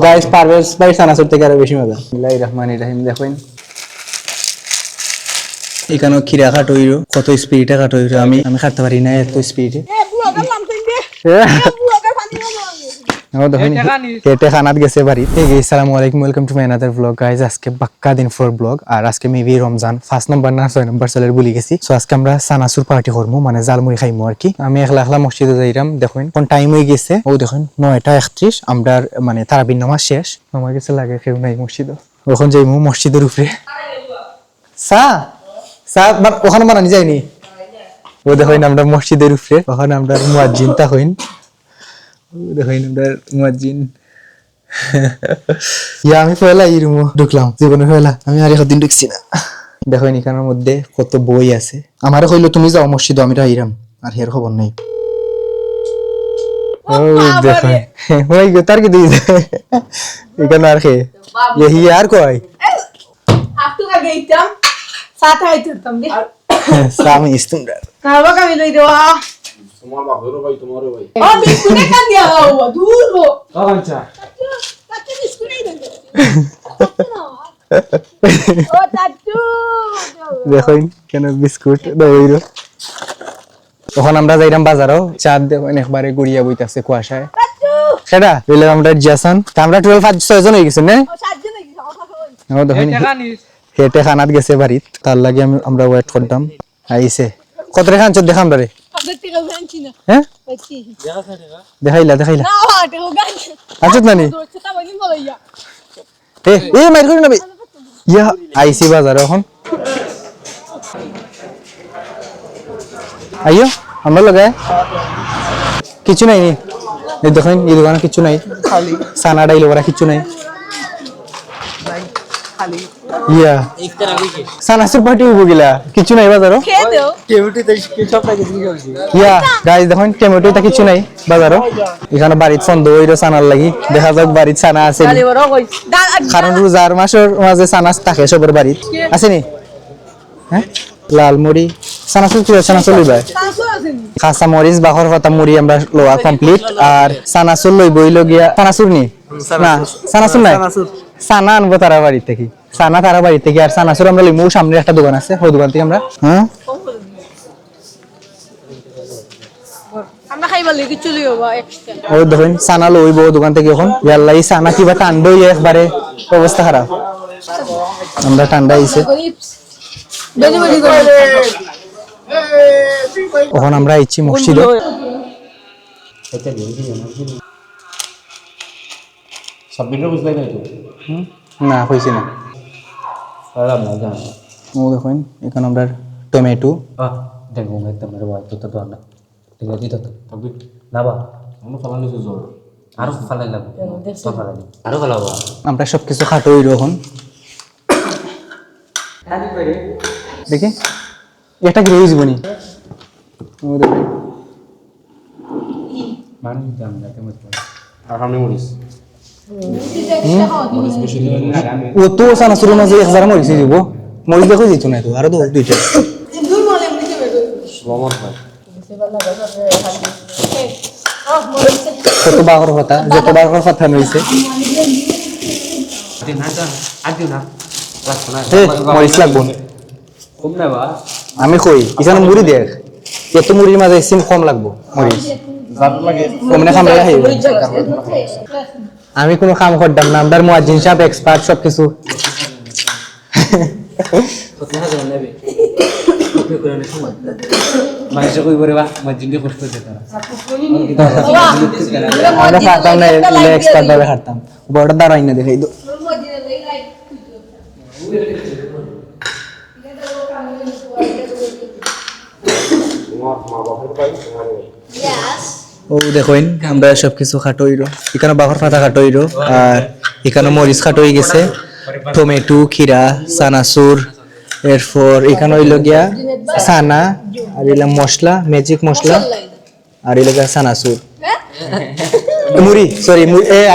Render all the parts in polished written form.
Guys Parvez ভাই সানাসুর থেকে আরো বেশি মজা। বিসমিল্লাহির রহমানির রহিম। দেখুন এখানে খিরা কাটইরো, কত স্পিডে কাটইরো। আমি খাটতে পারি না এত স্পিডে। কেটে খানাত গেছে বাড়ি। আসসালামু আলাইকুম, welcome to my another blog guys. আজকে বাক্কা দিন ফর ব্লগ, আর আজকে মেবি রমজান 5 নম্বর না 6 নম্বর চলের বলি গেছি। সো আজকে আমরা সানাসুর পার্টি করবো, মানে জালমুড়ি খাইমু আর কি। আমি একলা মসজিদে যাইরাম। দেখুন কোন টাইম হয়ে গেছে, ও দেখুন 9:31। আমরা মানে তারাবির নামাজ শেষ, আমার কাছে লাগে কেউ নাই মসজিদে। ওখান যাইমু মসজিদের উপরে। ওখানে বানানি যায়নি। ও দেখুন আমরা মসজিদের উপরে, ওখানে আমরা মুয়াজ্জিন তাকইন। দেখুন আমরা মুয়াজ্জিন। আমি পয়লা এই রুমে ঢুকলাম, জীবনে পয়লা। আমি আর একদিন ঢুকছি না। দেখুন এখানের মধ্যে কত বই আছে। আমারে কইলো তুমি যাও মসজিদে, আমি রাইরাম। আর হের খবর নাই। ও দেখুন ওই তার কি দিছে এখানে আর কে यही यार কয় আপটু কা গেইতাম সাথে আইতাম দি সামি ইস্তুমরা কাবা কামি লই দেওয়া তোমার বাপেরও ভাই তোমারও ভাই ও বিস্কুটে কান দিয়া বাবা দূর গো আচ্ছা তাতে বিস্কুটই দেন ও তাতু দেখুন কেন বিস্কুট দইরো। তখন আমরা যাইরাম বাজারও, চাঁদ দেখুন একবারে গুড়িয়া বইতাছে কুয়াশায়। তাতু সেটা বলে আমরা জিয়াসান আমরা 12-6 জন হয়ে গেছে না। ও সাজ্জে নাকি কথা কই ও দেখুন হেটে খানাত গেছে বাড়িত, তার লাগে আমরা ওয়েট করতাম। আইছে কত রে খানছ দেখাম রে। আপনার থেকে গানছি না হ্যাঁ দেখছি দেখাইলা না হাটে ও গান আচ্ছা নানি দোস্ত তা বলি বলাইয়া এই মাইর করি না ভাই। ইয়া আইসি বাজার এখন। আইও আমরা লগে কিছু নাই নি। এই দেখেন এই দোকানে কিছু নাই, খালি সানা ডাইল ওরা কিছু নাই। খালি ইয়া সানাসুর পার্টি হইব গিলা, কিছু নাই বাজারও। খেয়ে দেও ইয়া গাইস দেখুন টমেটোটা কিছু নাই বাজারও। এখানে বাড়িত সন্দেহ হইলো সানার লাগি, দেখা যাক বাড়িত সানা আছে নি। খালি বড় কই কারণ রোজার মাসের মাঝে সানাস থাকে সবার বাড়িত, আছে নি? হ্যাঁ লালমুড়ি সানাসুর কি সানাসুর লইবা? সাসু আছেন খাসা মরিচ বাখর পাতা মুড়ি আমরা লোয়া কমপ্লিট। আর সানাসুর লইব হইলো গিয়া সানাসুর নি না সানাসুর নাই, সানা আনবো তারা বাড়ি থেকে, সানা তারা বাড়ি থেকে। আর সানাসুর আমরা লইমু, সামনে একটা দোকান আছে ওই দোকান থেকে আমরা। হ্যাঁ আমরা খাইবার লাগি চলি বাবা এক্সট্রা ওই দেখুন সানা লইব দোকান থেকে। এখন ইয়াল্লাই সানা কিবা টানবো একবারে, অবস্থা খারাপ। আমরা ঠান্ডা আইছে বেলি বেলি করে এখন আমরা আইছি মসজিদে। সাবমিটও বুঝলাই নাই তো না হইছে না। না জান ও দেখুন এখানে আমরা টমেটো দেখবো একদম মেরে ভাই তো তো না ঠিক আছে তো তবে না বা আমরা ফালানি তো জোর আরো ফালাই লাগবে তো ফালানি আরো ফালাবো আমরা সবকিছু খাটো হইল এখন। দেখি এটা কি রইজ বনি। ও দেখুন মানে দাম যাতে মত আর সামনে মরিস ও তো সানাসুরের মাঝে 1000 মরিচ দিব। মরিচ দেখো দিত না তো আরো তো দুইটা দুই মলে এমনি বের সমর ভাই কত বাগর কথা, যত বাগর কথা নইছে। দিন না জান আর দিন না লাগছ না মরিচ লাগবো কম না বা আমি কই এখানে মুড়ি দেখ, এত মুড়ির মাঝে সিম কম লাগবো মরিচ। জাত লাগে কমনে খাম লাগা খাইব। আমি কোনো কাম করতাম না, আমরা মুয়াজ্জিন সাহেব এক্সপার্ট সবকিছু। কত না জান নেবে কত করে না সময় মাইসে কই করে বা মজিন্দি কষ্ট দিতে না আমরা খাতাম না, এক্সপার্ট ভাবে খাতাম। বড় দাঁড়াই না দেখাই দো। তোমার মা বাবার ভাই তোমার ভাই ও দেখুন আমরা সবকিছু খাটো হইলো। এখানে বাঘর পাতা খাটো হইলো, আর এখানে মরিচ খাটো হয়ে গেছে, টমেটো খিরা সানাসুর। এরপর এখানে হইলো গিয়া সানা, আর এলাম মশলা ম্যাজিক মশলা, আর এলো গিয়া সানাসুর মুড়ি। সরি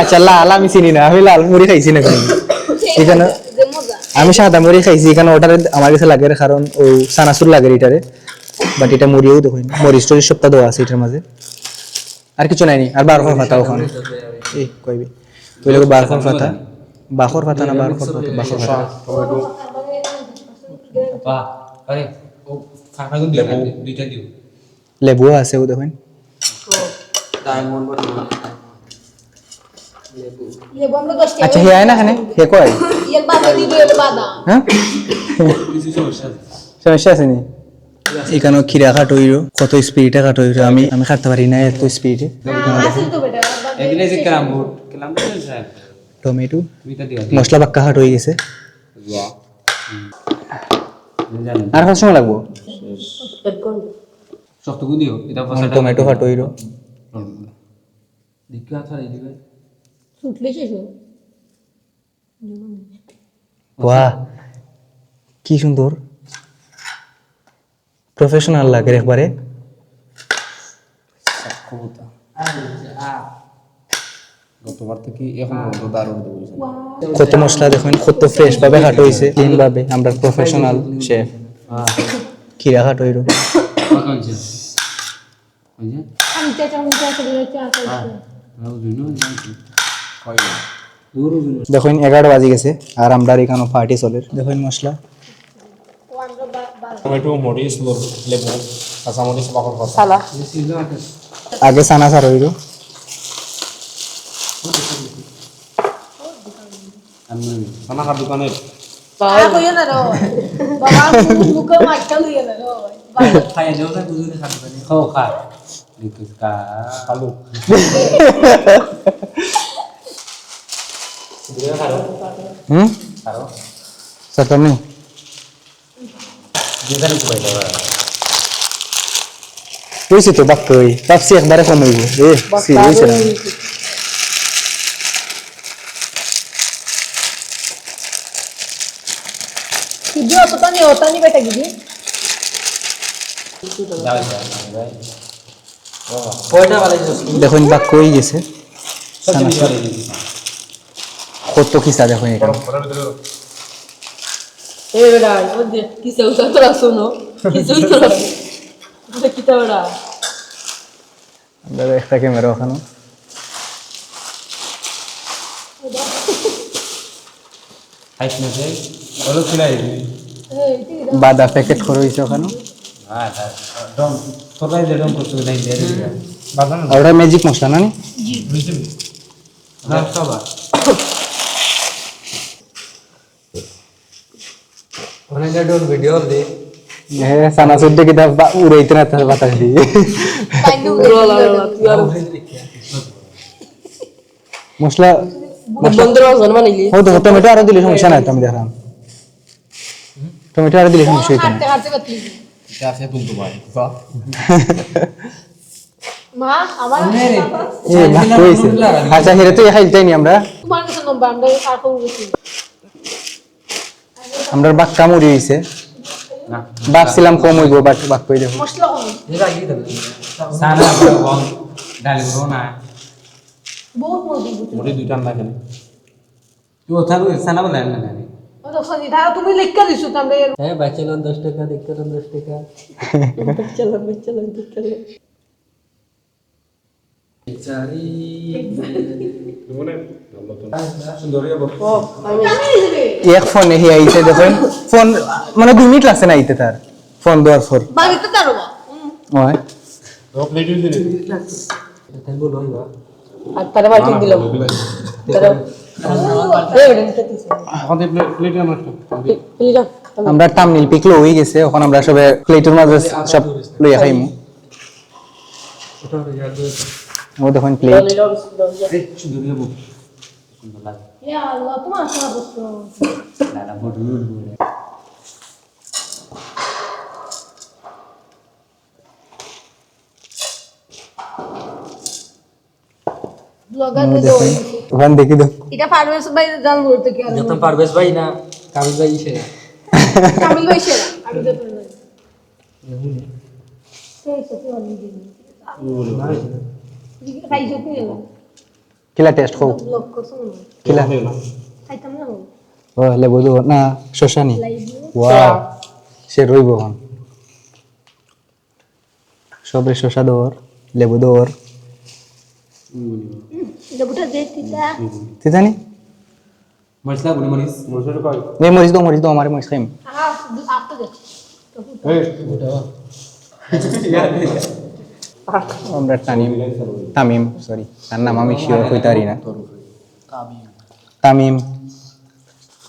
আচ্ছা লাল আমি চিনি না, আমি লাল মুড়ি খাইছি না কোনো। এখানে আমি সাদা মুড়ি খাইছি, এখানে ওটারে আমার কাছে লাগে কারণ ও সানাসুর লাগে এটারে। বাট এটা মুড়িও দেখুন মরিচ টরিচ সপ্তাহ দেওয়া আছে এটার মাঝে। আর কিছু নাইনি, আর 12 পাতা ওখানে এই কইবি ওই লোক বাখর পাতা না বাখর পাতা বাখর পাতা বাহ আরে ও ফাঁকা দিও দুইটা দিও লেবুও আছে ও দেখুন ডায়মন্ড ये बम लोग दस्ते আচ্ছা হে আয় না এখানে হে কয় ये बादा दी ये बादा হ্যাঁ কিছু সমস্যা সমস্যা আছে নি এখানেও খিরা কাটইরো কত স্পিডে কাটইরো আমি খাতে পারি না এত স্পিডে ऐसे तो बेटा এদিকে যে কেলাম স্যার টমেটো দুইটা দিও মশলা বাক্কা হাট হয়ে গেছে বাহ জানেন আর কত সময় লাগবো শক্ত করে দিও এটা টমেটো হাট হইরো দিকে আছে এইদিকে सुटले शेष বাহ কি সুন্দর প্রফেশনাল লাগে একবারে কবুতা গতবার থেকে এখন পর্যন্ত দারুণ বলছেন কত মশলা দেখুন কত ফ্রেশ ভাবে কাট হইছে ক্লিন ভাবে আমরা প্রফেশনাল শেফ খিরা কাট হইরো কখন ছিল ওই যে हम चाचा मुझे चले चाचा রাও জুনো জানি কই দূর জুনো দেখুন 11 বাজে গেছে আর আমরা এখানে পার্টি চলে দেখুন মশলা টমেটো মরিচ লেবু কাঁচামরিচ বাকর পাতা साला ছিল আছে আগে সানা সার হইরো আমি খানা দোকানে बाबा को ये ना रो बाबा मुझको मार चल ये ना रो খাই যাও না বুঝুনি খাতে পারি খাও খা দিকুস কা আলু খাও সরকার নেই দিদানি কই দাও হইছে তো বাক্কা হই তাপসি একবারে কম হইব সি হইছে না जो होता नहीं बेटा गिरी দাও ভাই কয়টা বানাইছস দেখুন বাক্কা হই গেছে সব জিনিস বানাইছি কত খিসা দেখুন এখানে ए बेटा वो दे किसे उतर तो सुनो किसे उतर तो किता बेटा আমরা একটা ক্যামেরা ওখানে খাইছ না যে বলো খিলাই ए ठीक বাদা প্যাকেট করে হইছে ওখানে হ্যাঁ ডম তোরাই যে ডম করতে নাই দে বাগান আর ওটা ম্যাজিক মশলা না নি না সবা অনেক ডন ভিডিও দে হ্যাঁ সানা সুদ্দে কি দা উড়াইতে না তার বাতাস দিয়ে टाइम रो ला यार মশলা बंदर जन्म नहीं ली ও তো টমেটো আরো দিলে সমস্যা নাই তো আমি দেখলাম টমেটো আরো দিলে সমস্যা হইতো না खाते खाते कतली এটা আছে তুলতে পারি मां हमारा এ না কইছে আচ্ছা হেরে তো খাইতেই নি আমরা तुम्हारे कैसे नंबर हम आ को गई আমরা বাক্কা মুড়ি হইছে না ভাবছিলাম কম হইব বাট বাক কই দেখো मसला हो এটা কি দেব সানা বল ডাল করো না बहुत मोदी মুড়ি দুইটা না কেন তুই ওঠা সানা বল না না और तो सनी था तुम्हें लिख कर दिसु तमरे হ্যাঁ বাচ্চালন 10 টাকা দেখতে 10 টাকা चलो চারি সুন্দরী হবে এক ফোনে হি আইছে দেখুন ফোন মানে 2 মিনিট লাগছে না আইতে তার ফোন দেওয়ার পর बाकी तो तारो ওই তো প্লেট দিলে তাই বল হইবা আর তারে বাকি দিলাম তারে এ বেটা দিছে এখন প্লেট নষ্ট লিডা আমরা টামনিল পিকলো হয়ে গেছে এখন আমরা সবে প্লেটের মাঝে সব লইয়া খাইমু ওটা ইয়াদ ও দেখুন প্লেট লিডা এই সুন্দরী হবে সুন্দর লাগে ইয়া আল্লাহ তোমার সারা বস্তু দাদা বড় বড় ব্লগার দে দো ওখান দেখি দাও এটা পারভেজ ভাই জান বলতে কি আর যত পারবেশ ভাই না কাবিল ভাই সে কামিল ভাই সেরা আমি তো পারবো সেই সত্যি আমি দিই খাই যেতে গেল কিলা টেস্ট খাও ব্লগ করছ না কিলা খাইতাম না ও লেবু দো না শশানি লাইভ ওয়াও সে রইব এখন সবরে শশা দোর লেবু দোর Debuta de tita. তিতানি মরিসলা বুনি মরিসের কয় নে মরিচ দাও আমারে মরিচ খাইম Ah, after that. এই আমরা তামিম সরি তার নাম আমি শিওর কইতে পারি না Tamim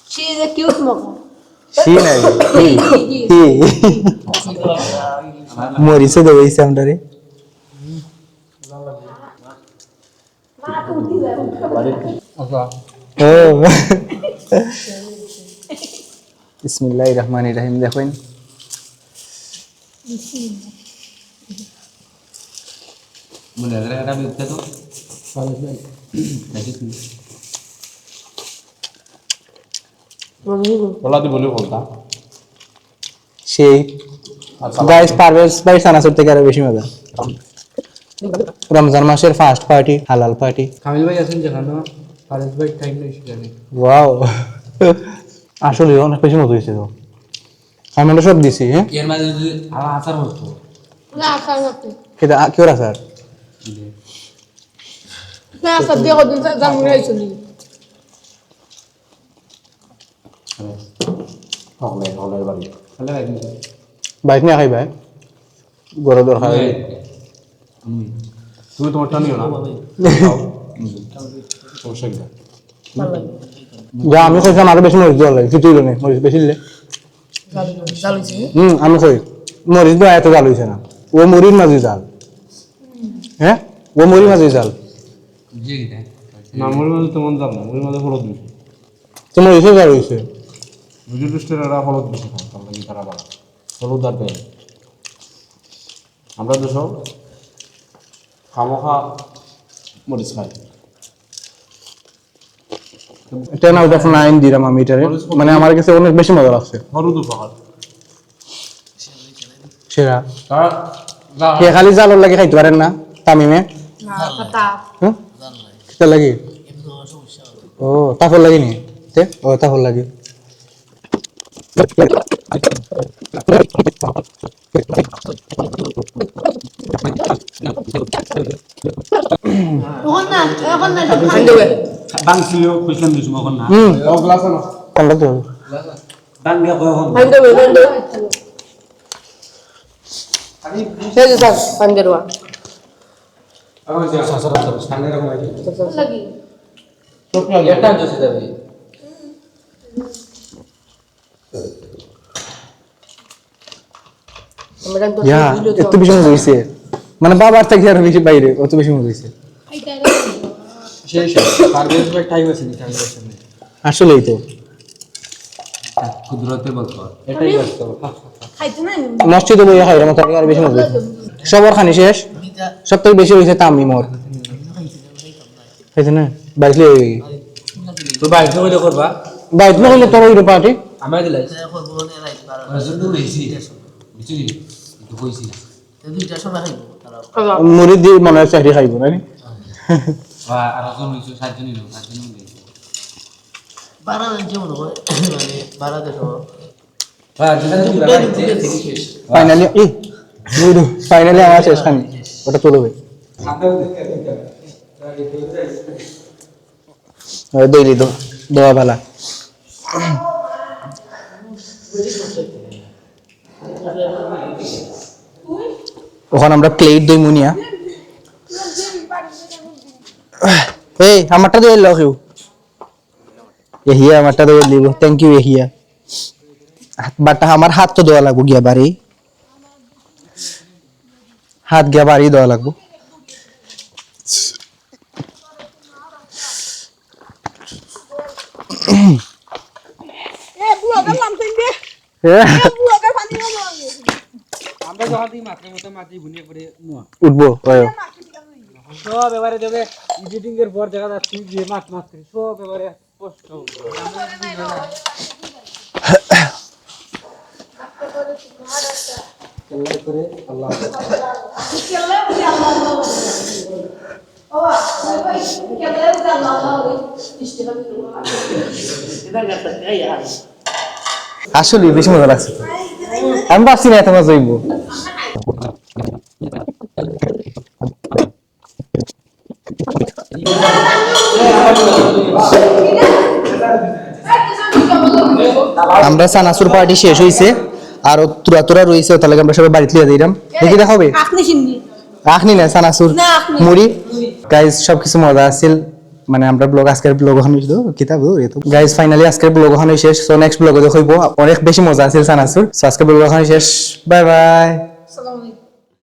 She is a cute smoker. সি নাই হি মরিচও দেইছে আমরারে ও বিসমিল্লাহির রহমানির রহিম দেখেন মনে করে এটা বিকতে তো বলা দি বলি বলতা সেই গাইস পারভেজ ভাই সানাসুর থেকে আরো বেশি মজা রমজান মাসের ফার্স্ট পার্টি হালাল পার্টি কামিল ভাই আছেন যেখানে ফারেজ ভাই টাইম নেই সেখানে ওয়াও আসলে অনেক বেশি মজা হয়েছে তো আমি আমরা সব দিছি হ্যাঁ এর মাঝে যদি আলা আচার হতো Na canapé. কেটা কি ওরা sir Na sabia que eu não sabia isso ali. হলের বাড়ি তাহলে ভাই বাইক নিয়ে খাই ভাই গরো দরকার তুমি তোমারটা নিও না সমস্যা কি যা আমি কইছিলাম আরো বেশি মরিচ দেওয়া লাগে কিছুই নেই মরিচ বেশি দিলে Sabe isso? আমি কই মরিচ দেওয়া এত জাল হয়েছে না ও মুড়ির মাঝে জাল হ্যাঁ ও মুড়ির মাঝে জাল জি দেখ না মুড়ির মাঝে তেমন দাম না মুড়ির মাঝে হলুদ বেশি তো মরিচও জাল হয়েছে মিডল ইস্টের এরা হলুদ বেশি খায় তার লাগি তারা বাড়া হলুদ আর তেল আমরা দেশও খামোখা মরিচ খাই 10 আউট অফ 9 দিলাম আমি এটারে মানে আমার কাছে অনেক বেশি মজা লাগছে হলুদ পাহাড় সেরা তার কে খালি জালর লাগে খাইতে পারেন না তামিমে Na kata. হ্যাঁ কিতা লাগে ও তাফর লাগে নি তে ও তাফর লাগে এখন না বাংছিলেও কইলাম দিছ মখন না ও গ্লাস আনো কোনটা তো বাংলা কয় হন Mando. Saya juga panderwa. Lagi. এটা জসে যাবে Kemudian tuh ইয়া এত বেশি মজা হইছে মানে বাবার থেকে আরো বেশি বাইরে অত বেশি মজা হইছে সেই পারভেজ ভাই টাইম আছে নি টাইম আছে না আসলেই তো কুদরতে বলতো এটাই ব্যস্ত খাইতে না মসজিদে বইয়া খাই আমার থেকে আরো বেশি মজা হইছে সবার খানি শেষ সব থেকে বেশি হইছে তামিমর খাইছে না বাইক লিয়ে তো বাইরে হইলে করবা বাইক না হইলে তোর ওই পার্টি আমরা দিলাই রাজুন হইছি বুঝছি তো কইছি মুড়ি দিয়ে মনে হয় চাকরি খাইব না নি? আর রাজুন হইছে সাতজন নিল সাতজন নিল ফাইনালি ফাইনালি আমার শেষ খানি ওটা চলবে দইলি দোয়া ভালা ওখানে আমরা প্লেট দই মুনিয়া এই আমারটা দই লাও কেউ এহিয়া আমারটা দই দিব থ্যাংক ইউ এহিয়া বাট আমার হাত তো দেওয়া লাগবো গিয়া বাড়ি হাত গিয়া বাড়ি দেওয়া লাগবো আমরা যখন দিই মাত্র মতো মাটি বুনিয়ে করে নোয়া উঠবো সব এবারে দেবে এডিটিং এর পর দেখা যাচ্ছে যে মাছ মাছ করে সব এবারে স্পষ্ট আসলে বেশি মজা লাগছে আমি পারছি না এত মজা হইব আমরা সানাসুর পার্টি শেষ হইছে আর তুরা তুরা রইছে তাহলে আমরা সবাই বাড়িতে লিয়ে দিলাম দেখি দেখাবে আপনি চিনবি আখনি না সানাসুর না, আখনি। মুড়ি গাইস সবকিছু মজা আছিল মানে আমরা ব্লগ আজকের ব্লগ ওখানে হইতো কিতাব তো গাইস ফাইনালি আজকের ব্লগ ওখানে শেষ সো নেক্সট ব্লগে দেখাইবো অনেক বেশি মজা আছিল সানাসুর সো আজকের ব্লগ ওখানে শেষ বাই বাই